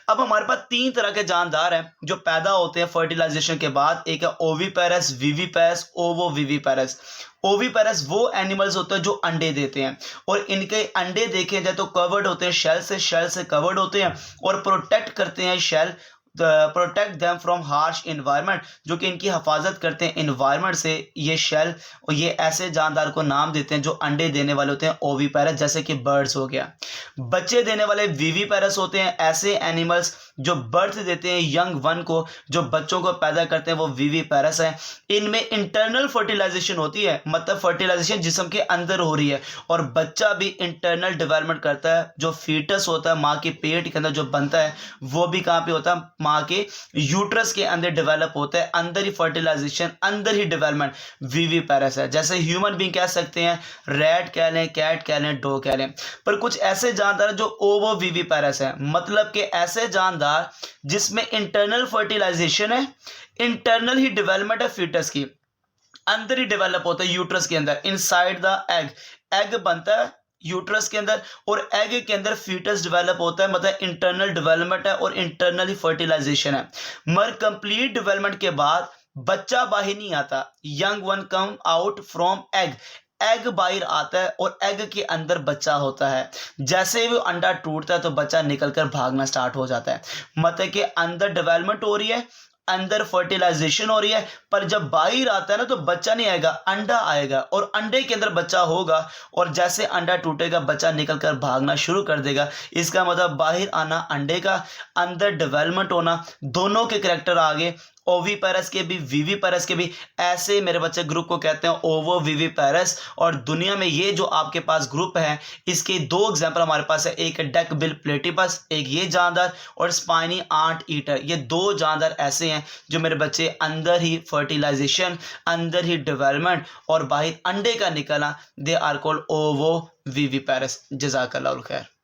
अब हमारे पास तीन तरह के जानदार हैं जो पैदा होते हैं फर्टिलाइजेशन के बाद। एक है ओवीपेरस, वीवीपेरस, ओवोविविपेरस। ओवीपेरस वो एनिमल्स होते हैं जो अंडे देते हैं और इनके अंडे देखे जाए तो कवर्ड होते हैं शेल से कवर्ड होते हैं और प्रोटेक्ट करते हैं shell, protect them from harsh environment, जो कि इनकी हिफाजत करते हैं इन्वायरमेंट से ये शेल। और ये ऐसे जानदार को नाम देते हैं जो अंडे देने वाले होते हैं ओवीपेरस, जैसे कि बर्ड्स हो गया। बच्चे देने वाले वीवीपेरस होते हैं ऐसे एनिमल्स जो बर्थ देते हैं यंग वन को, जो बच्चों को पैदा करते हैं वो वीवीपेरस है। इनमें इंटरनल फर्टिलाइजेशन होती है, मतलब फर्टिलाइजेशन जिस्म के अंदर हो रही है और बच्चा भी इंटरनल डेवलपमेंट करता है। जो फीटस होता है माँ के पेट के अंदर जो बनता है वो भी कहाँ पे होता है, माँ के यूट्रस के अंदर डेवलप होता है, अंदर ही फर्टिलाइजेशन, अंदर ही डेवलपमेंट वीवीपेरस है। जैसे ह्यूमन बीइंग कह सकते हैं, रैट कह लें, कैट कह लें, डॉग कह लें। पर कुछ ऐसे जानदार जो ओवोविविपेरस है, मतलब कि ऐसे जानदार जिसमें इंटरनल फर्टिलाइजेशन है, इंटरनल ही डेवलपमेंट है फीटस की, अंदर ही डेवलप होता है यूट्रस के अंदर, इनसाइड द एग। एग बनता है यूट्रस के अंदर और एग के अंदर फीटस डेवलप होता है, मतलब इंटरनल डेवलपमेंट है और इंटरनल ही फर्टिलाइजेशन है। मगर कंप्लीट डेवलपमेंट के बाद बच्चा बाहर नहीं आता, young one come out from egg. Egg बाहर आता है और एग के अंदर बच्चा होता है। जैसे ही वो अंडा टूटता है तो बच्चा निकलकर भागना स्टार्ट हो जाता है, मतलब कि अंदर डेवलपमेंट हो रही है, अंदर फर्टिलाइजेशन हो रही है, पर जब बाहर आता है ना तो बच्चा नहीं आएगा, अंडा आएगा और अंडे के अंदर बच्चा होगा और जैसे अंडा टूटेगा बच्चा निकलकर भागना शुरू कर देगा। इसका मतलब बाहर आना अंडे का, अंदर डेवलपमेंट होना, दोनों के करैक्टर आगे, ओवीपेरस के भी वीवीपेरस के भी। ऐसे मेरे बच्चे ग्रुप को कहते हैं ओवोविविपेरस। और दुनिया में ये जो आपके पास ग्रुप है इसके दो एग्जांपल हमारे पास है, एक है डक बिल प्लेटिपस, एक ये जानदार, और स्पाइनी आंट ईटर। ये दो जानदार ऐसे हैं जो मेरे बच्चे अंदर ही फर्टिलाइजेशन, अंदर ही डेवलपमेंट और बाहर अंडे का निकलना, दे आर कॉल्ड ओवोविविपेरस। जज़ाकल्लाहुल खैर।